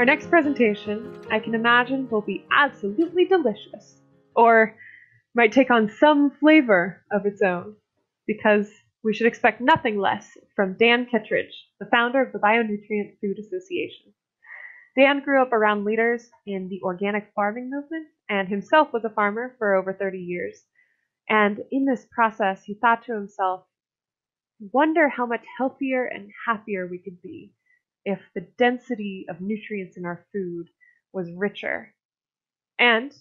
Our next presentation, I can imagine, will be absolutely delicious, or might take on some flavor of its own, because we should expect nothing less from Dan Kittredge, the founder of the Bionutrient Food Association. Dan grew up around leaders in the organic farming movement and himself was a farmer for over 30 years. And in this process, he thought to himself, wonder how much healthier and happier we could be if the density of nutrients in our food was richer. And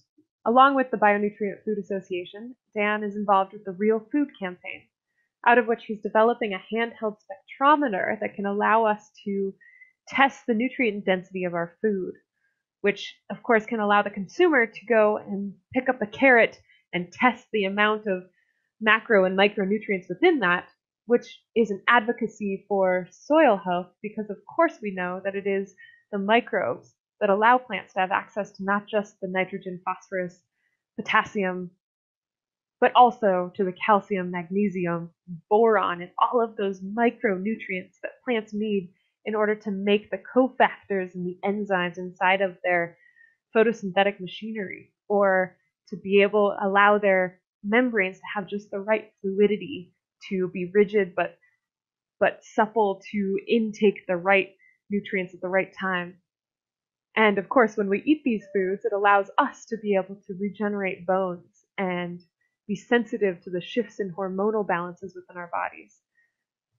along with the Bionutrient Food Association, Dan is involved with the Real Food campaign, out of which he's developing a handheld spectrometer that can allow us to test the nutrient density of our food, which of course can allow the consumer to go and pick up a carrot and test the amount of macro and micronutrients within that, which is an advocacy for soil health, because of course we know that it is the microbes that allow plants to have access to not just the nitrogen, phosphorus, potassium, but also to the calcium, magnesium, boron, and all of those micronutrients that plants need in order to make the cofactors and the enzymes inside of their photosynthetic machinery, or to be able to allow their membranes to have just the right fluidity to be rigid but supple to intake the right nutrients at the right time. And of course, when we eat these foods, it allows us to be able to regenerate bones and be sensitive to the shifts in hormonal balances within our bodies.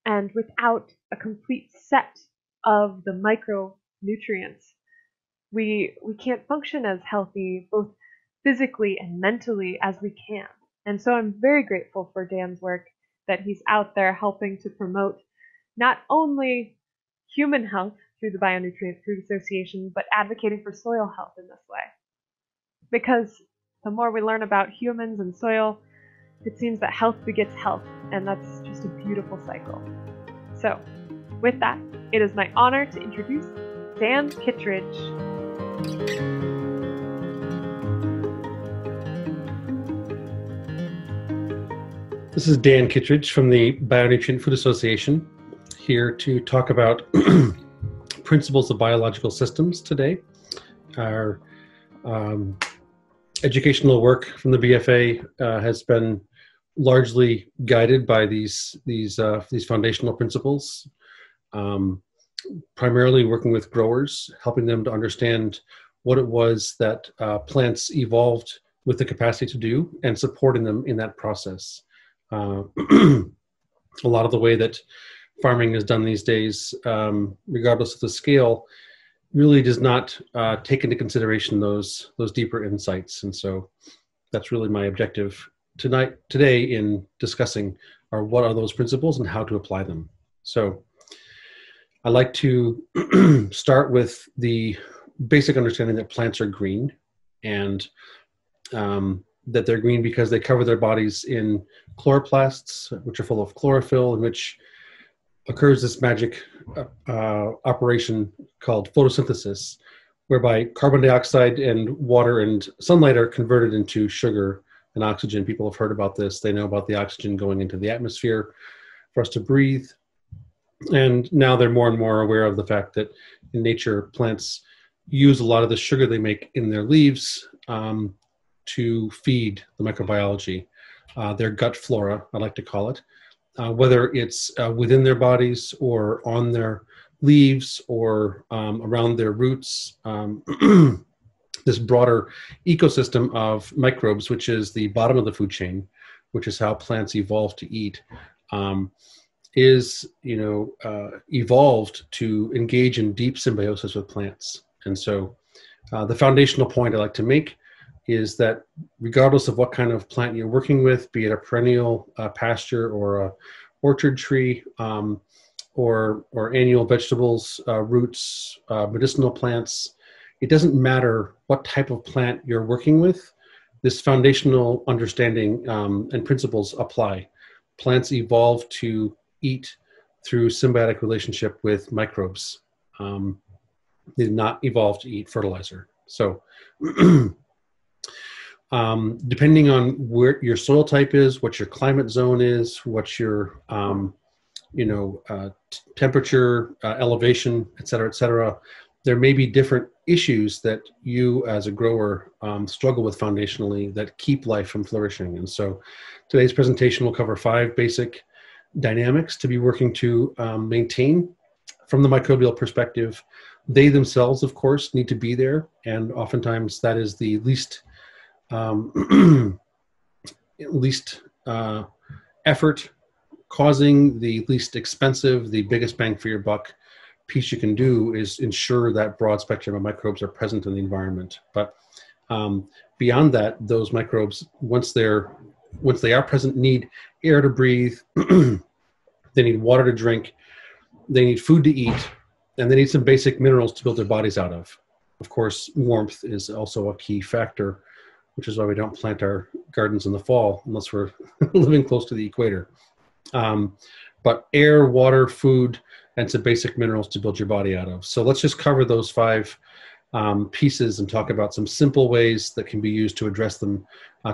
And without a complete set of the micronutrients, we can't function as healthy, both physically and mentally, as we can. And so I'm very grateful for Dan's work, that he's out there helping to promote not only human health through the Bionutrient Food Association, but advocating for soil health in this way. Because the more we learn about humans and soil, it seems that health begets health, and that's just a beautiful cycle. So, with that, it is my honor to introduce Dan Kittredge. This is Dan Kittredge from the Bionutrient Food Association, here to talk about principles of biological systems today. Our educational work from the BFA has been largely guided by these foundational principles, primarily working with growers, helping them to understand what it was that plants evolved with the capacity to do, and supporting them in that process. A lot of the way that farming is done these days, regardless of the scale, really does not take into consideration those deeper insights. And so that's really my objective today in discussing what are those principles and how to apply them. So I like to start with the basic understanding that plants are green, and that they're green because they cover their bodies in chloroplasts, which are full of chlorophyll, in which occurs this magic operation called photosynthesis, whereby carbon dioxide and water and sunlight are converted into sugar and oxygen. People have heard about this. They know about the oxygen going into the atmosphere for us to breathe. And now they're more and more aware of the fact that in nature, plants use a lot of the sugar they make in their leaves to feed the microbiology, their gut flora, I like to call it, whether it's within their bodies or on their leaves or around their roots. This broader ecosystem of microbes, which is the bottom of the food chain, which is how plants evolved to eat, is evolved to engage in deep symbiosis with plants. And so the foundational point I like to make is that regardless of what kind of plant you're working with, be it a perennial pasture or a orchard tree, or annual vegetables, roots, medicinal plants, it doesn't matter what type of plant you're working with. This foundational understanding and principles apply. Plants evolve to eat through symbiotic relationship with microbes. They did not evolve to eat fertilizer. So depending on where your soil type is, what your climate zone is, what your temperature, elevation, et cetera, there may be different issues that you as a grower struggle with foundationally that keep life from flourishing. And so today's presentation will cover 5 basic dynamics to be working to maintain from the microbial perspective. They themselves, of course, need to be there. And oftentimes that is the least effort causing, the least expensive, the biggest bang for your buck piece you can do is ensure that broad spectrum of microbes are present in the environment. But beyond that, those microbes, once they are present, need air to breathe, they need water to drink, they need food to eat, and they need some basic minerals to build their bodies out of. Of course, warmth is also a key factor, which is why we don't plant our gardens in the fall unless we're living close to the equator. But air, water, food, and some basic minerals to build your body out of. So let's just cover those 5 pieces and talk about some simple ways that can be used to address them,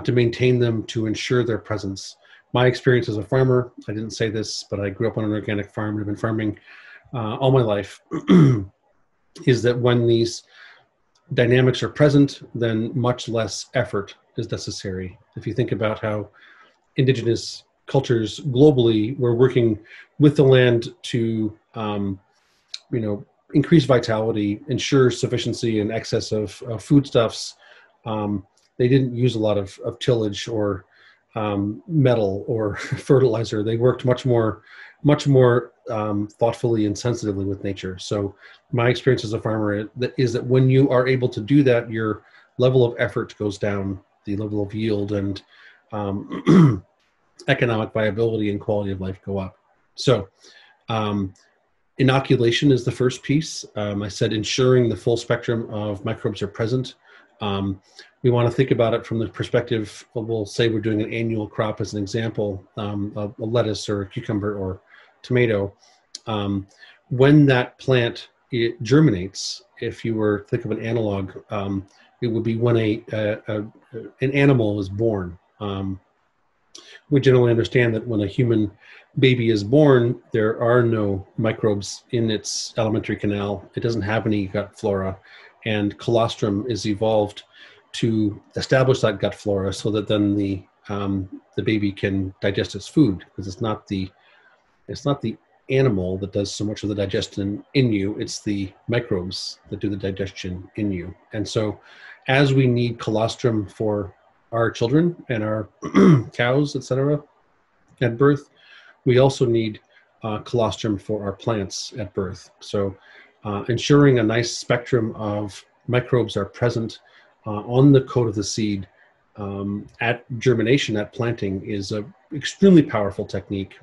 to maintain them, to ensure their presence. My experience as a farmer, I didn't say this, but I grew up on an organic farm and have been farming all my life, is that when these dynamics are present, then much less effort is necessary. If you think about how indigenous cultures globally were working with the land to, increase vitality, ensure sufficiency and excess of foodstuffs. They didn't use a lot of tillage or metal or fertilizer. They worked much more thoughtfully and sensitively with nature. So my experience as a farmer is that when you are able to do that, your level of effort goes down, the level of yield and economic viability and quality of life go up. So inoculation is the first piece. I said ensuring the full spectrum of microbes are present. We want to think about it from the perspective of, we'll say we're doing an annual crop as an example, a lettuce or a cucumber or tomato. When that plant germinates, if you were to think of an analog, it would be when an animal is born. We generally understand that when a human baby is born, there are no microbes in its alimentary canal. It doesn't have any gut flora, and colostrum is evolved to establish that gut flora so that then the baby can digest its food, because it's not the animal that does so much of the digestion in you, it's the microbes that do the digestion in you. And so as we need colostrum for our children and our cows, etc., at birth, we also need colostrum for our plants at birth. So ensuring a nice spectrum of microbes are present on the coat of the seed at germination, at planting, is a extremely powerful technique.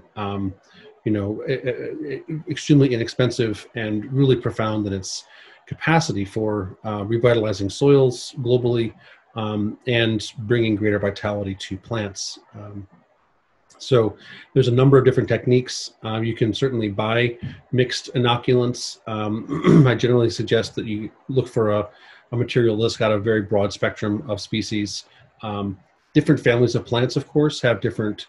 Extremely inexpensive and really profound in its capacity for revitalizing soils globally and bringing greater vitality to plants. So there's a number of different techniques. You can certainly buy mixed inoculants. I generally suggest that you look for a material that's got a very broad spectrum of species. Different families of plants, of course, have different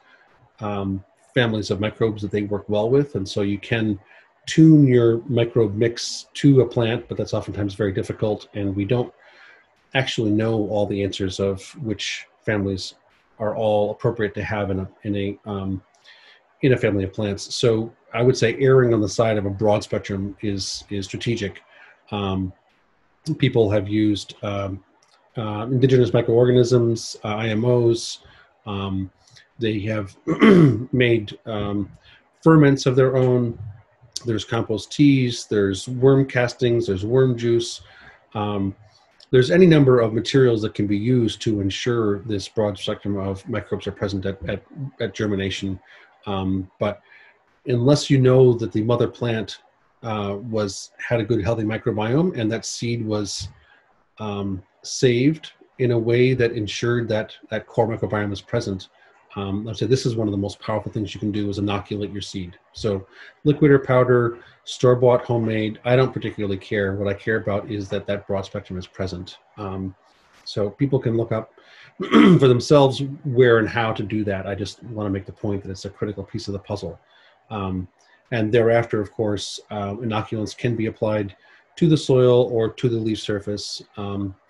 families of microbes that they work well with. And so you can tune your microbe mix to a plant, but that's oftentimes very difficult. And we don't actually know all the answers of which families are all appropriate to have in a family of plants. So I would say erring on the side of a broad spectrum is strategic. People have used indigenous microorganisms, IMOs. They have made ferments of their own. There's compost teas, there's worm castings, there's worm juice. There's any number of materials that can be used to ensure this broad spectrum of microbes are present at germination. But unless you know that the mother plant had a good, healthy microbiome, and that seed was saved in a way that ensured that that core microbiome is present, I'd say this is one of the most powerful things you can do, is inoculate your seed. So liquid or powder, store-bought, homemade, I don't particularly care. What I care about is that that broad spectrum is present. So people can look up for themselves where and how to do that. I just want to make the point that it's a critical piece of the puzzle. And thereafter, of course, inoculants can be applied to the soil or to the leaf surface.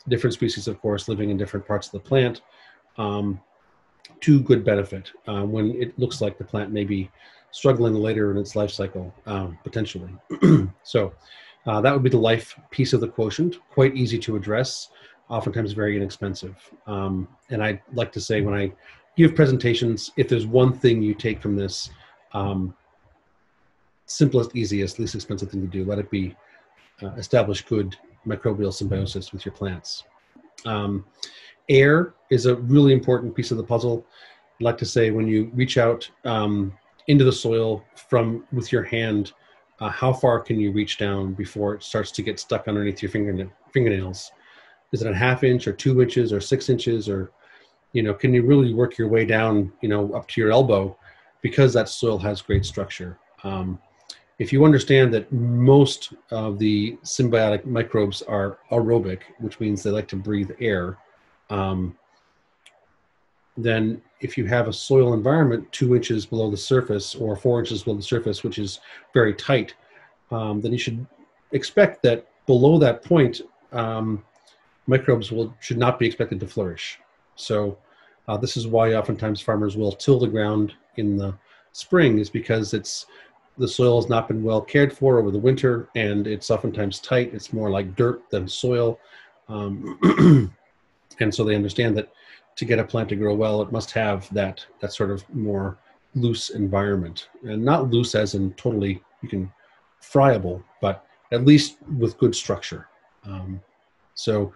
Different species, of course, living in different parts of the plant, to good benefit when it looks like the plant may be struggling later in its life cycle, potentially. So that would be the life piece of the quotient, quite easy to address, oftentimes very inexpensive. And I like to say when I give presentations, if there's one thing you take from this, simplest, easiest, least expensive thing to do, let it be establish good microbial symbiosis with your plants. Air is a really important piece of the puzzle. I'd like to say when you reach out into the soil with your hand, how far can you reach down before it starts to get stuck underneath your fingernails? Is it a ½ inch or 2 inches or 6 inches, or can you really work your way down up to your elbow, because that soil has great structure. If you understand that most of the symbiotic microbes are aerobic, which means they like to breathe air, then if you have a soil environment 2 inches below the surface or 4 inches below the surface, which is very tight, then you should expect that below that point, microbes should not be expected to flourish. So this is why oftentimes farmers will till the ground in the spring, is because the soil has not been well cared for over the winter, and it's oftentimes tight. It's more like dirt than soil. And so they understand that to get a plant to grow well, it must have that sort of more loose environment. And not loose as in totally you can friable, but at least with good structure. So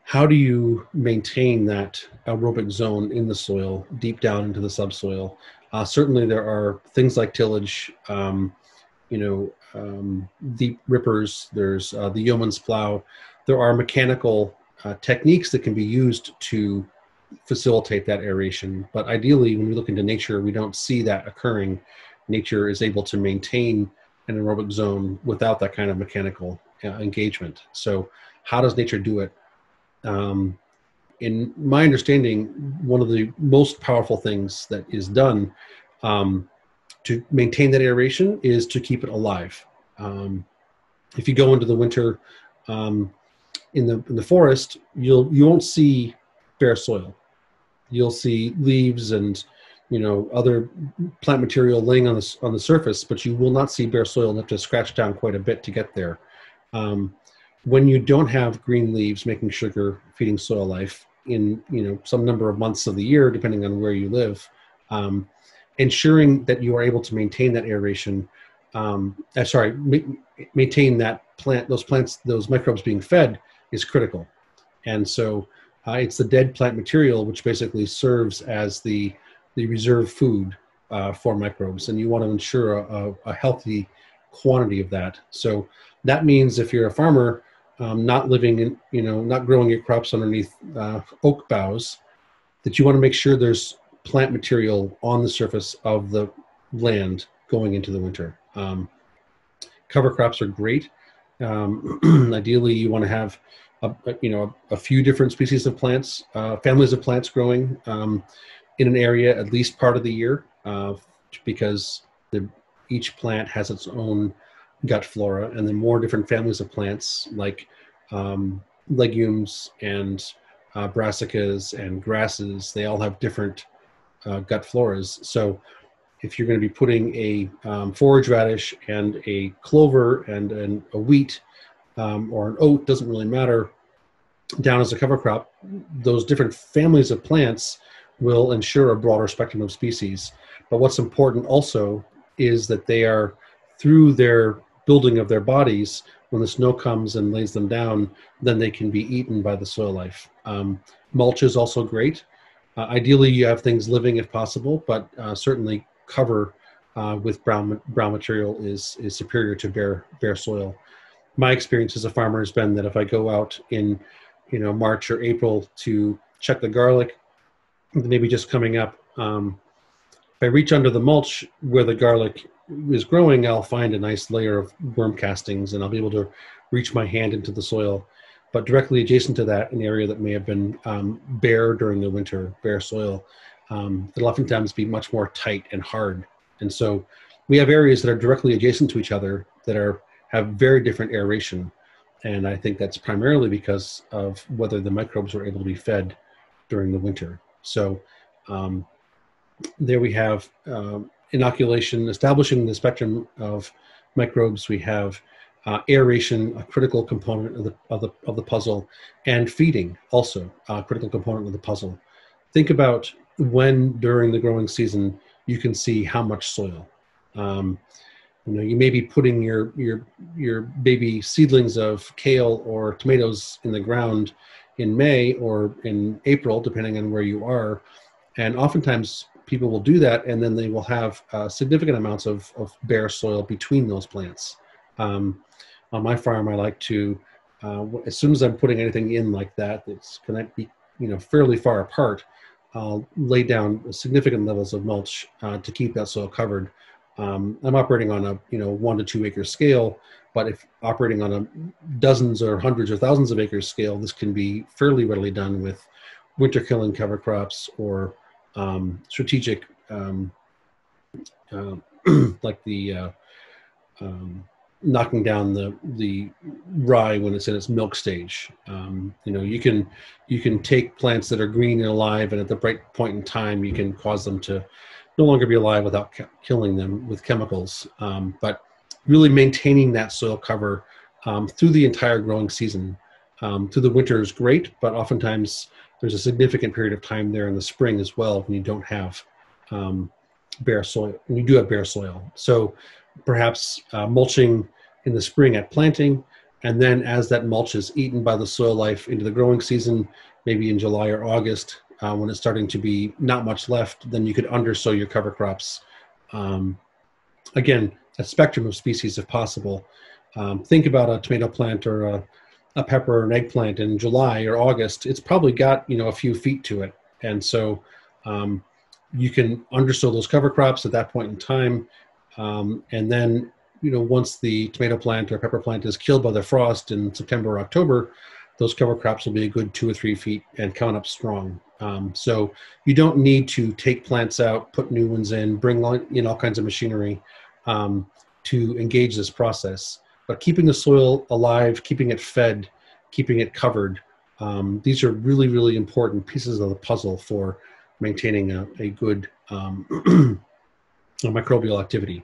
how do you maintain that aerobic zone in the soil, deep down into the subsoil? Certainly there are things like tillage, deep rippers, there's the yeoman's plow. There are mechanical techniques that can be used to facilitate that aeration. But ideally, when we look into nature, we don't see that occurring. Nature is able to maintain an aerobic zone without that kind of mechanical engagement. So how does nature do it? In my understanding, one of the most powerful things that is done to maintain that aeration is to keep it alive. If you go into the winter in the forest, you won't see bare soil. You'll see leaves and other plant material laying on the surface, but you will not see bare soil. You have to scratch down quite a bit to get there. When you don't have green leaves making sugar, feeding soil life in some number of months of the year, depending on where you live, ensuring that you are able to maintain that aeration, maintain that those microbes being fed is critical. And so it's the dead plant material which basically serves as the reserve food for microbes, and you want to ensure a healthy quantity of that. So that means if you're a farmer, not living in, not growing your crops underneath oak boughs, that you want to make sure there's plant material on the surface of the land going into the winter. Cover crops are great. Ideally, you want to have a few different species of plants, families of plants growing in an area at least part of the year, because each plant has its own gut flora, and then more different families of plants like legumes and brassicas and grasses, they all have different gut floras. So if you're going to be putting a forage radish and a clover and a wheat or an oat, doesn't really matter, down as a cover crop, those different families of plants will ensure a broader spectrum of species. But what's important also is that they are, through their building of their bodies, when the snow comes and lays them down, then they can be eaten by the soil life. Mulch is also great. Ideally, you have things living if possible, but certainly cover with brown material is superior to bare soil. My experience as a farmer has been that if I go out in March or April to check the garlic, maybe just coming up, if I reach under the mulch where the garlic is growing, I'll find a nice layer of worm castings, and I'll be able to reach my hand into the soil. But directly adjacent to that, an area that may have been bare during the winter, bare soil, it'll oftentimes be much more tight and hard. And so we have areas that are directly adjacent to each other that have very different aeration. And I think that's primarily because of whether the microbes are able to be fed during the winter. So there we have inoculation, establishing the spectrum of microbes. We have aeration, a critical component of the puzzle, and feeding, also a critical component of the puzzle. Think about when during the growing season you can see how much soil. You may be putting your baby seedlings of kale or tomatoes in the ground in May or in April, depending on where you are. And oftentimes people will do that, and then they will have significant amounts of bare soil between those plants. On my farm, I like to, as soon as I'm putting anything in like that, it's going to be fairly far apart, I'll lay down significant levels of mulch to keep that soil covered. I'm operating on a 1 to 2 acre scale, but if operating on a dozens or hundreds or thousands of acres scale, this can be fairly readily done with winter killing cover crops or strategic like the knocking down the rye when it's in its milk stage. You can take plants that are green and alive, and at the right point in time, you can cause them to no longer be alive without killing them with chemicals. But really maintaining that soil cover through the entire growing season. Through the winter is great, but oftentimes there's a significant period of time there in the spring as well when you don't have bare soil, when you do have bare soil. So perhaps mulching in the spring at planting, and then as that mulch is eaten by the soil life into the growing season, maybe in July or August, when it's starting to be not much left, then you could undersow your cover crops. Again, a spectrum of species if possible. Think about a tomato plant or a pepper or an eggplant in July or August. It's probably got a few feet to it, and so you can undersow those cover crops at that point in time, and then once the tomato plant or pepper plant is killed by the frost in September or October, those cover crops will be a good 2 or 3 feet and coming up strong. So you don't need to take plants out, put new ones in, bring in all kinds of machinery to engage this process. But keeping the soil alive, keeping it fed, keeping it covered, these are really, really important pieces of the puzzle for maintaining a good microbial activity.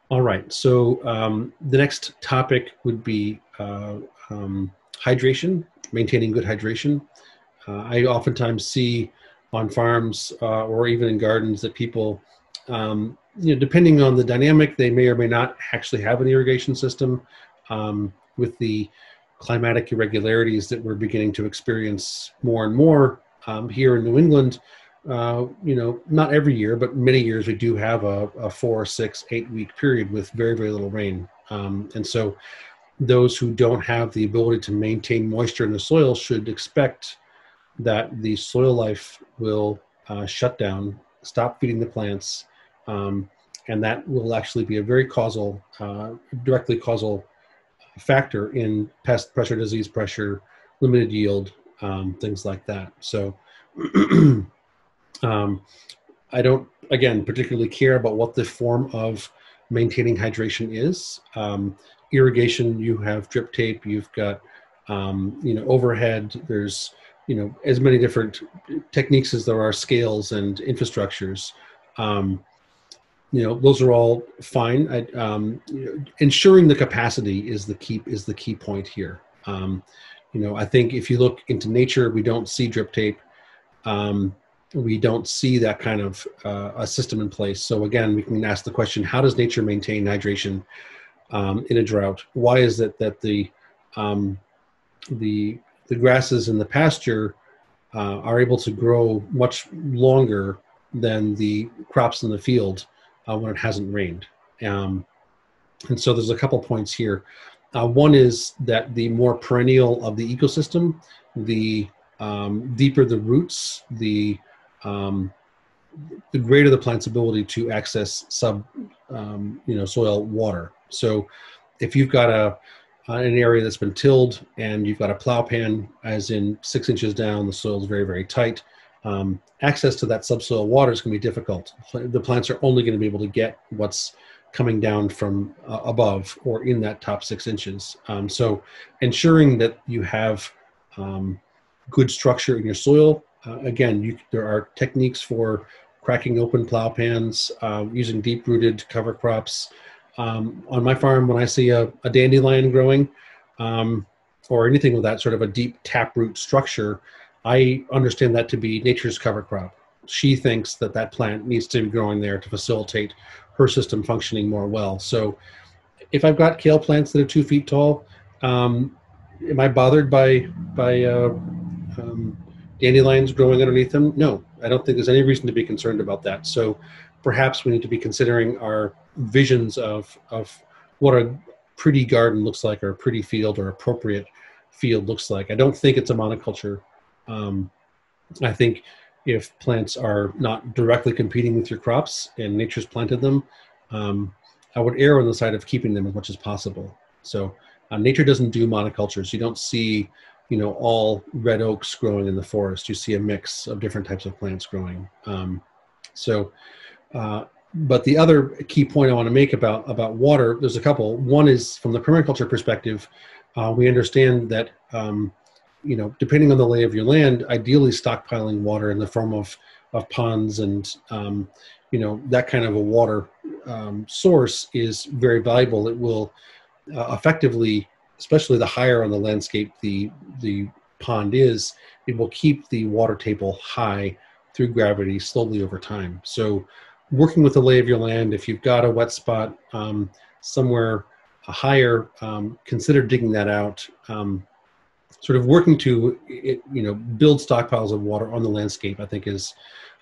All right, so the next topic would be hydration, maintaining good hydration. I oftentimes see on farms or even in gardens that people, depending on the dynamic, they may or may not actually have an irrigation system. With the climatic irregularities that we're beginning to experience more and more here in New England, not every year, but many years we do have a 4, 6, 8 week period with very, very little rain. And so those who don't have the ability to maintain moisture in the soil should expect that the soil life will shut down, stop feeding the plants, and that will actually be a very directly causal factor in pest pressure, disease pressure, limited yield, things like that. So I don't, again, particularly care about what the form of maintaining hydration is. Irrigation, you have drip tape, you've got, overhead, there's, as many different techniques as there are scales and infrastructures. Those are all fine. Ensuring the capacity is the key point here. I think if you look into nature, we don't see drip tape. We don't see that kind of a system in place. So again, we can ask the question: how does nature maintain hydration in a drought? Why is it that the grasses in the pasture are able to grow much longer than the crops in the field when it hasn't rained? And so there's a couple points here. One is that the more perennial of the ecosystem, the deeper the roots, the greater the plant's ability to access soil water. So if you've got an area that's been tilled and you've got a plow pan, as in 6 inches down, the soil is very, very tight. Access to that subsoil water is going to be difficult. The plants are only going to be able to get what's coming down from above or in that top 6 inches. So ensuring that you have good structure in your soil. Again, there are techniques for cracking open plow pans, using deep-rooted cover crops. On my farm, when I see a dandelion growing, or anything with that sort of a deep taproot structure, I understand that to be nature's cover crop. She thinks that that plant needs to be growing there to facilitate her system functioning more well. So if I've got kale plants that are 2 feet tall, am I bothered by dandelions growing underneath them? No, I don't think there's any reason to be concerned about that. So perhaps we need to be considering our visions of what a pretty garden looks like, or a pretty field or appropriate field looks like. I don't think it's a monoculture. I think if plants are not directly competing with your crops and nature's planted them, I would err on the side of keeping them as much as possible. So nature doesn't do monocultures. You don't see, all red oaks growing in the forest. You see a mix of different types of plants growing. But the other key point I want to make about water, there's a couple. One is from the permaculture perspective, we understand that, depending on the lay of your land, ideally stockpiling water in the form of ponds and, that kind of a water source is very valuable. It will effectively, especially the higher on the landscape the pond is, it will keep the water table high through gravity slowly over time. So working with the lay of your land, if you've got a wet spot somewhere higher, consider digging that out. Sort of working to, build stockpiles of water on the landscape, I think is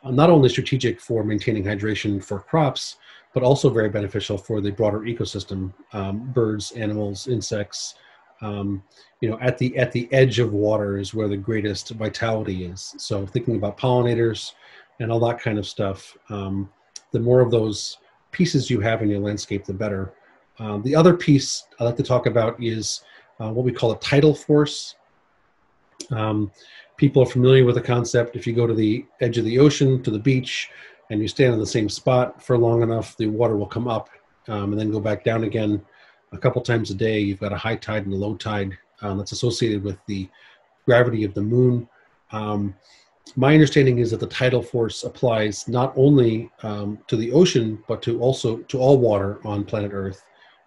not only strategic for maintaining hydration for crops, but also very beneficial for the broader ecosystem, birds, animals, insects. At the edge of water is where the greatest vitality is. So thinking about pollinators and all that kind of stuff, the more of those pieces you have in your landscape, the better. The other piece I like to talk about is what we call a tidal force. People are familiar with the concept. If you go to the edge of the ocean, to the beach, and you stand in the same spot for long enough, the water will come up and then go back down again a couple times a day. You've got a high tide and a low tide that's associated with the gravity of the moon. My understanding is that the tidal force applies not only to the ocean, but to all water on planet Earth.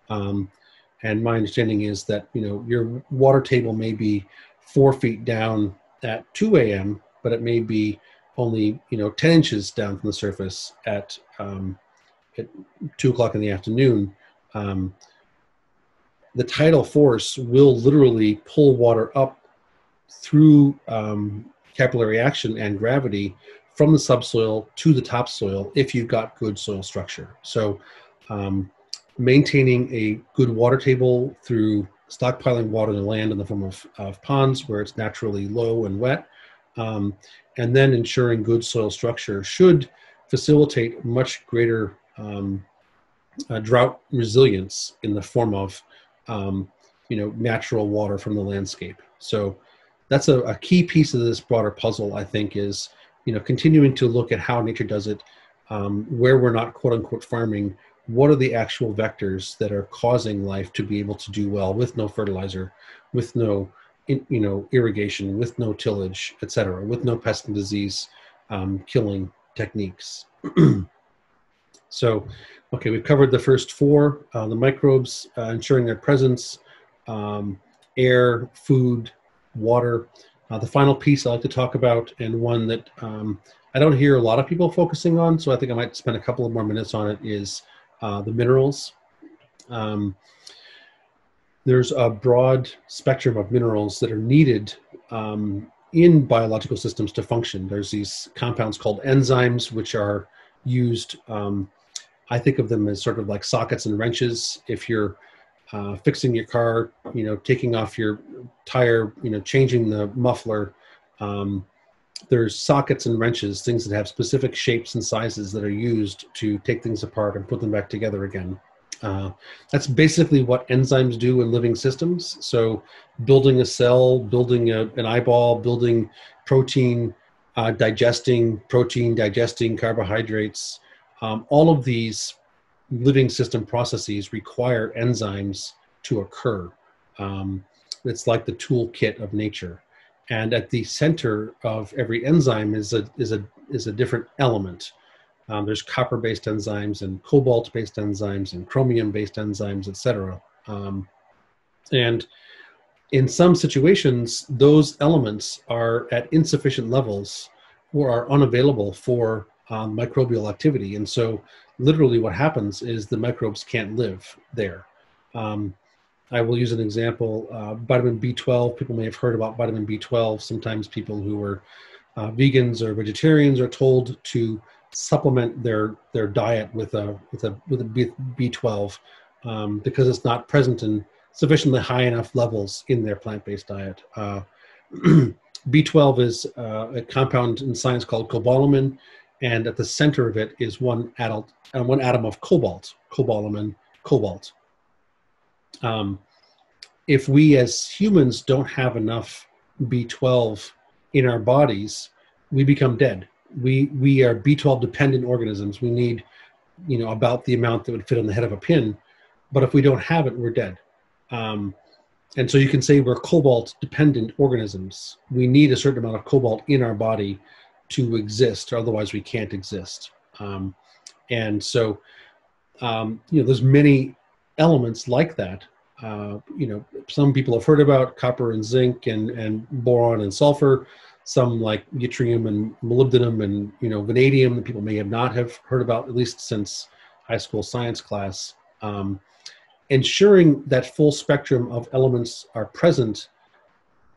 And my understanding is that, your water table may be 4 feet down at 2 a.m., but it may be only, 10 inches down from the surface at 2 o'clock in the afternoon. The tidal force will literally pull water up through capillary action and gravity from the subsoil to the topsoil if you've got good soil structure. So maintaining a good water table through stockpiling water in the land in the form of ponds where it's naturally low and wet, and then ensuring good soil structure should facilitate much greater drought resilience in the form of natural water from the landscape. So that's a key piece of this broader puzzle, I think, is continuing to look at how nature does it, where we're not quote unquote farming. What are the actual vectors that are causing life to be able to do well with no fertilizer, with no irrigation, with no tillage, etc., with no pest and disease killing techniques. So, okay, we've covered the first 4, the microbes, ensuring their presence, air, food, water. The final piece I like to talk about, and one that I don't hear a lot of people focusing on, so I think I might spend a couple of more minutes on it, is the minerals. There's a broad spectrum of minerals that are needed in biological systems to function. There's these compounds called enzymes, which are used, I think of them as sort of like sockets and wrenches. If you're fixing your car, taking off your tire, changing the muffler, there's sockets and wrenches, things that have specific shapes and sizes that are used to take things apart and put them back together again. That's basically what enzymes do in living systems. So building a cell, building an eyeball, building protein, digesting protein, digesting carbohydrates, all of these living system processes require enzymes to occur. It's like the toolkit of nature. And at the center of every enzyme is a different element. There's copper-based enzymes and cobalt-based enzymes and chromium-based enzymes, et cetera. And in some situations, those elements are at insufficient levels or are unavailable for microbial activity. And so literally what happens is the microbes can't live there. I will use an example, vitamin B12. People may have heard about vitamin B12. Sometimes people who are vegans or vegetarians are told to supplement their diet with a B12 because it's not present in sufficiently high enough levels in their plant-based diet. B12 is a compound in science called cobalamin, and at the center of it is one atom of cobalt, cobalamin, cobalt. If we as humans don't have enough B12 in our bodies, we become dead. We are B12 dependent organisms. We need, about the amount that would fit on the head of a pin. But if we don't have it, we're dead. And so you can say we're cobalt dependent organisms. We need a certain amount of cobalt in our body to exist, or otherwise we can't exist. And so, there's many elements like that. Some people have heard about copper and zinc and boron and sulfur. Some like yttrium and molybdenum and vanadium that people may have not have heard about, at least since high school science class. Ensuring that full spectrum of elements are present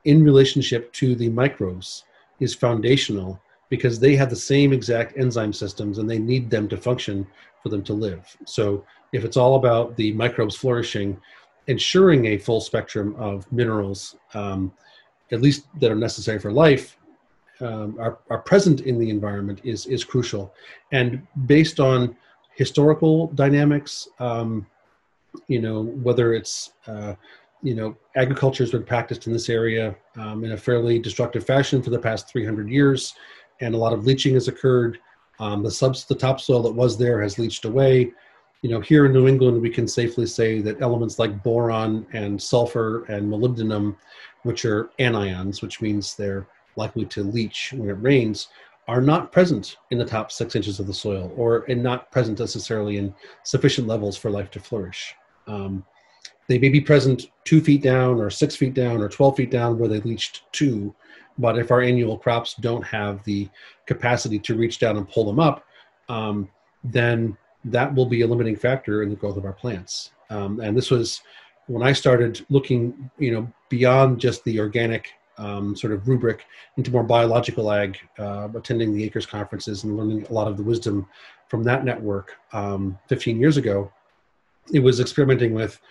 in relationship to the microbes is foundational, because they have the same exact enzyme systems and they need them to function for them to live. So if it's all about the microbes flourishing, ensuring a full spectrum of minerals, at least that are necessary for life, are present in the environment is crucial. And based on historical dynamics, whether it's, agriculture has been practiced in this area in a fairly destructive fashion for the past 300 years, and a lot of leaching has occurred. The topsoil that was there has leached away. Here in New England, we can safely say that elements like boron and sulfur and molybdenum, which are anions, which means they're likely to leach when it rains, are not present in the top 6 inches of the soil, and not present necessarily in sufficient levels for life to flourish. They may be present 2 feet down or 6 feet down or 12 feet down where they leached to, but if our annual crops don't have the capacity to reach down and pull them up, then that will be a limiting factor in the growth of our plants. And this was when I started looking, beyond just the organic sort of rubric into more biological ag, attending the Acres conferences and learning a lot of the wisdom from that network 15 years ago. It was experimenting with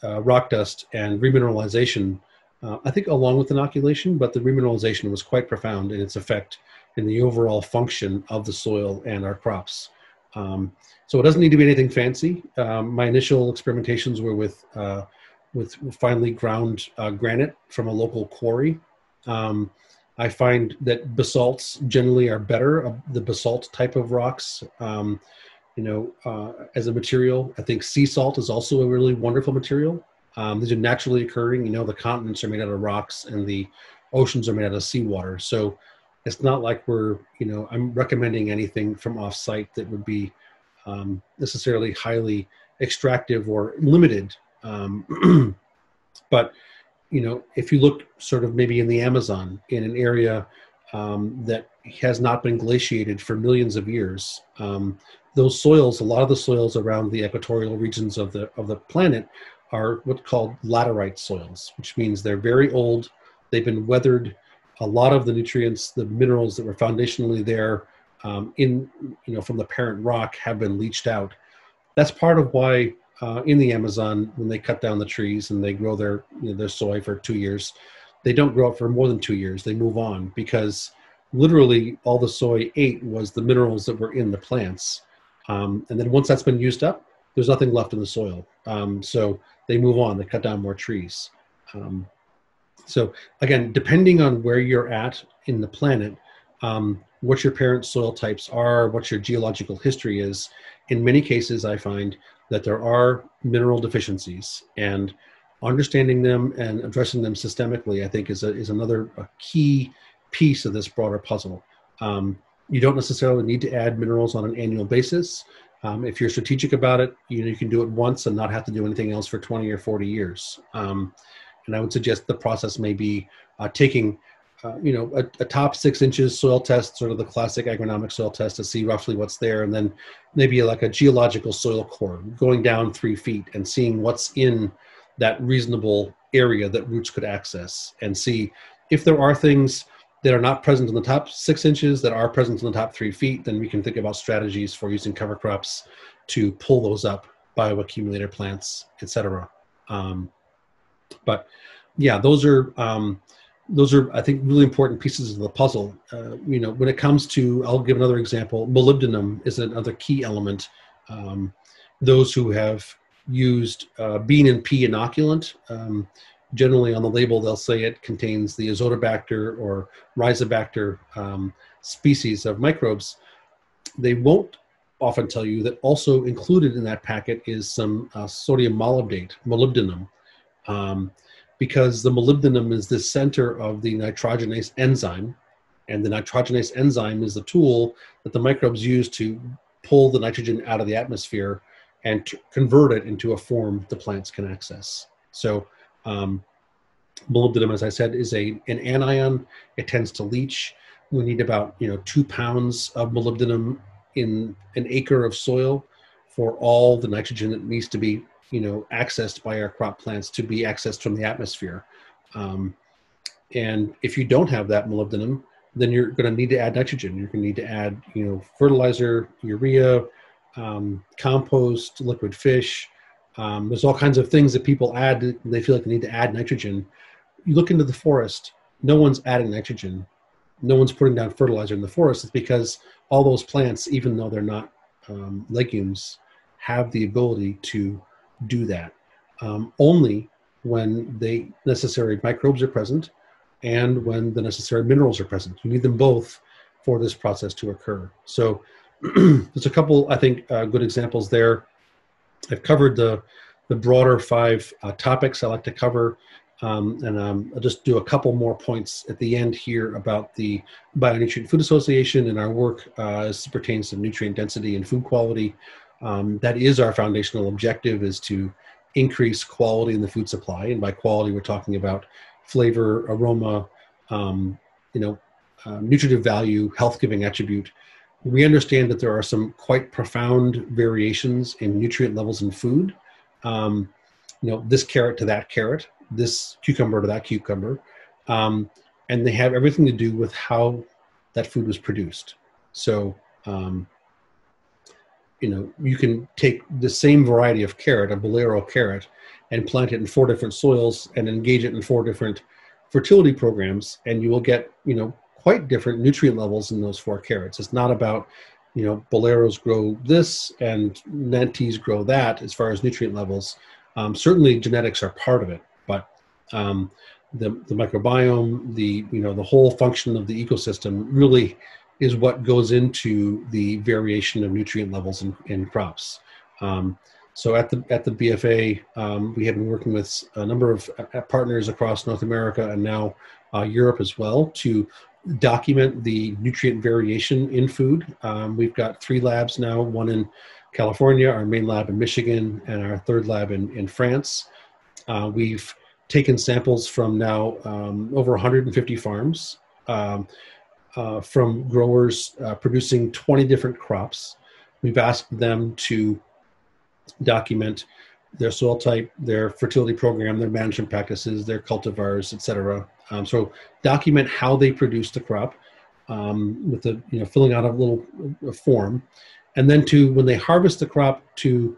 rock dust and remineralization, I think along with inoculation, but the remineralization was quite profound in its effect in the overall function of the soil and our crops. So it doesn't need to be anything fancy. My initial experimentations were with finely ground granite from a local quarry. I find that basalts generally are better, the basalt type of rocks, as a material. I think sea salt is also a really wonderful material. These are naturally occurring. The continents are made out of rocks and the oceans are made out of seawater. So it's not like I'm recommending anything from off-site that would be necessarily highly extractive or limited. But, if you look sort of maybe in the Amazon, in an area that has not been glaciated for millions of years, those soils, a lot of the soils around the equatorial regions of the planet are what's called laterite soils, which means they're very old. They've been weathered. A lot of the nutrients, the minerals that were foundationally there from the parent rock have been leached out. That's part of why in the Amazon, when they cut down the trees and they grow their soy for 2 years, they don't grow it for more than 2 years. They move on, because literally all the soy ate was the minerals that were in the plants. And then once that's been used up, there's nothing left in the soil. So they move on, they cut down more trees. So again, depending on where you're at in the planet, what your parent soil types are, what your geological history is. In many cases, I find that there are mineral deficiencies, and understanding them and addressing them systemically, I think, is another key piece of this broader puzzle. You don't necessarily need to add minerals on an annual basis. If you're strategic about it, you can do it once and not have to do anything else for 20 or 40 years. And I would suggest the process may be taking a top 6 inches soil test, sort of the classic agronomic soil test, to see roughly what's there, and then maybe like a geological soil core, going down 3 feet and seeing what's in that reasonable area that roots could access, and see if there are things that are not present in the top 6 inches that are present in the top 3 feet. Then we can think about strategies for using cover crops to pull those up, bioaccumulator plants, etc. But yeah, those are I think really important pieces of the puzzle. When it comes to, I'll give another example. Molybdenum is another key element. Those who have used bean and pea inoculant, generally on the label they'll say it contains the Azotobacter or Rhizobacter species of microbes. They won't often tell you that also included in that packet is some sodium molybdate, molybdenum. Because the molybdenum is the center of the nitrogenase enzyme, and the nitrogenase enzyme is the tool that the microbes use to pull the nitrogen out of the atmosphere and convert it into a form the plants can access. So molybdenum, as I said, is an anion. It tends to leach. We need about 2 pounds of molybdenum in an acre of soil for all the nitrogen that needs to be accessed by our crop plants to be accessed from the atmosphere. And if you don't have that molybdenum, then you're going to need to add nitrogen. You're going to need to add, fertilizer, urea, compost, liquid fish. There's all kinds of things that people add. They feel like they need to add nitrogen. You look into the forest, no one's adding nitrogen. No one's putting down fertilizer in the forest. It's because all those plants, even though they're not legumes, have the ability to do that only when the necessary microbes are present and when the necessary minerals are present. You need them both for this process to occur. So there's a couple, I think, good examples there. I've covered the broader 5 topics I like to cover, and I'll just do a couple more points at the end here about the Bionutrient Food Association and our work as it pertains to nutrient density and food quality. That is our foundational objective, is to increase quality in the food supply. And by quality, we're talking about flavor, aroma, nutritive value, health-giving attribute. We understand that there are some quite profound variations in nutrient levels in food. This carrot to that carrot, this cucumber to that cucumber. And they have everything to do with how that food was produced. So, you can take the same variety of carrot, a bolero carrot, and plant it in 4 different soils and engage it in 4 different fertility programs, and you will get, quite different nutrient levels in those 4 carrots. It's not about, boleros grow this and nantes grow that as far as nutrient levels. Certainly genetics are part of it, but the microbiome, the whole function of the ecosystem really is what goes into the variation of nutrient levels in crops. So at the BFA, we have been working with a number of partners across North America and now Europe as well to document the nutrient variation in food. We've got 3 labs now, one in California, our main lab in Michigan, and our 3rd lab in France. We've taken samples from now over 150 farms, from growers producing 20 different crops. We've asked them to document their soil type, their fertility program, their management practices, their cultivars, etc. So document how they produce the crop with the filling out a little form, and then when they harvest the crop to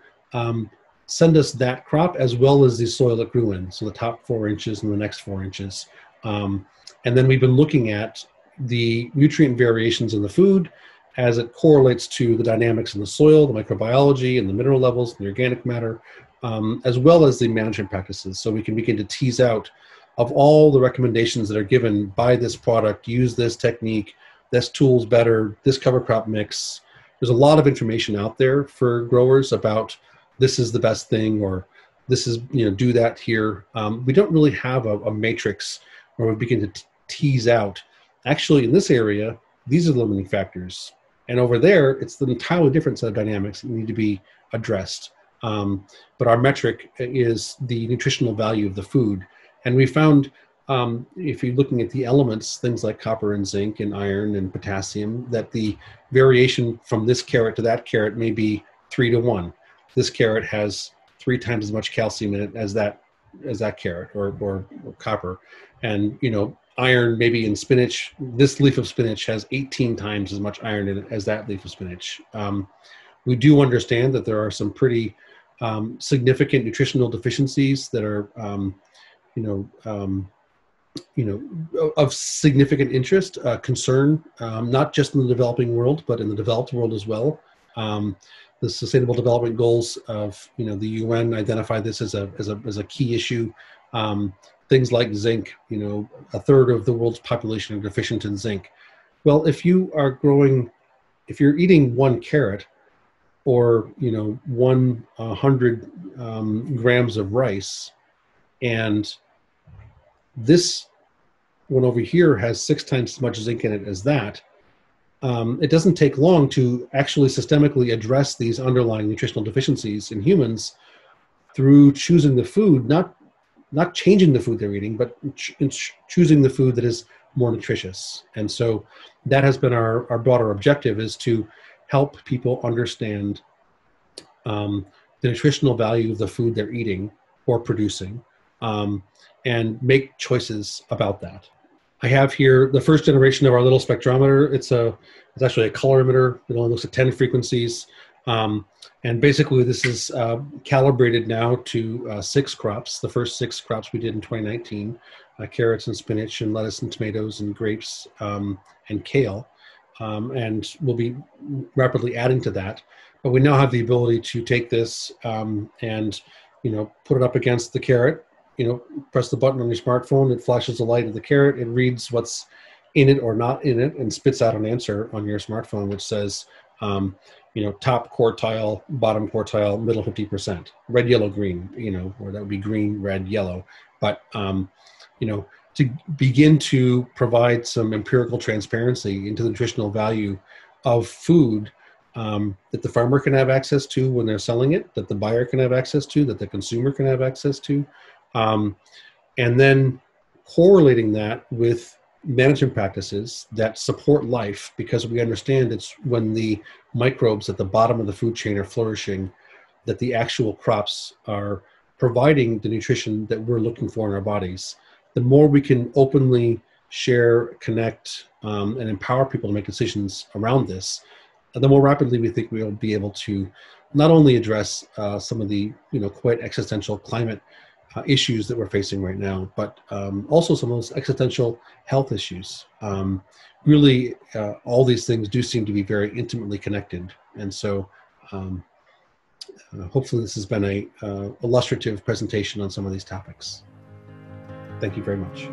send us that crop as well as the soil it grew in, so the top 4 inches and the next 4 inches. And then we've been looking at the nutrient variations in the food as it correlates to the dynamics in the soil, the microbiology and the mineral levels and the organic matter, as well as the management practices. So we can begin to tease out, of all the recommendations that are given by this product, use this technique, this tool's better, this cover crop mix. There's a lot of information out there for growers about this is the best thing, or this is, do that here. We don't really have a matrix where we begin to tease out, actually in this area, these are the limiting factors. And over there, it's an entirely different set of dynamics that need to be addressed. But our metric is the nutritional value of the food. And we found, if you're looking at the elements, things like copper and zinc and iron and potassium, that the variation from this carrot to that carrot may be 3 to 1. This carrot has 3 times as much calcium in it as that carrot or copper. And, iron maybe in spinach, this leaf of spinach has 18 times as much iron in it as that leaf of spinach. We do understand that there are some pretty significant nutritional deficiencies that are, of significant interest, concern, not just in the developing world, but in the developed world as well. The Sustainable Development Goals of the UN identify this as a key issue. Things like zinc, a third of the world's population are deficient in zinc. Well, if you're eating 1 carrot or 100 grams of rice, and this one over here has 6 times as much zinc in it as that, it doesn't take long to actually systemically address these underlying nutritional deficiencies in humans through choosing the food, not changing the food they're eating, but choosing the food that is more nutritious. And so that has been our broader objective, is to help people understand the nutritional value of the food they're eating or producing, and make choices about that. I have here the first generation of our little spectrometer. It's actually a colorimeter. It only looks at 10 frequencies. And basically this is calibrated now to 6 crops. The first 6 crops we did in 2019, carrots and spinach and lettuce and tomatoes and grapes and kale. And we'll be rapidly adding to that. But we now have the ability to take this and put it up against the carrot, press the button on your smartphone, it flashes the light of the carrot, it reads what's in it or not in it, and spits out an answer on your smartphone, which says, top quartile, bottom quartile, middle 50%, red, yellow, green, or that would be green, red, yellow. But, to begin to provide some empirical transparency into the nutritional value of food that the farmer can have access to when they're selling it, that the buyer can have access to, that the consumer can have access to, and then correlating that with management practices that support life, because we understand it's when the microbes at the bottom of the food chain are flourishing that the actual crops are providing the nutrition that we're looking for in our bodies. The more we can openly share, connect, and empower people to make decisions around this, the more rapidly we think we'll be able to not only address some of the quite existential climate issues that we're facing right now, but also some of those existential health issues. Really, all these things do seem to be very intimately connected. And so hopefully this has been a illustrative presentation on some of these topics. Thank you very much.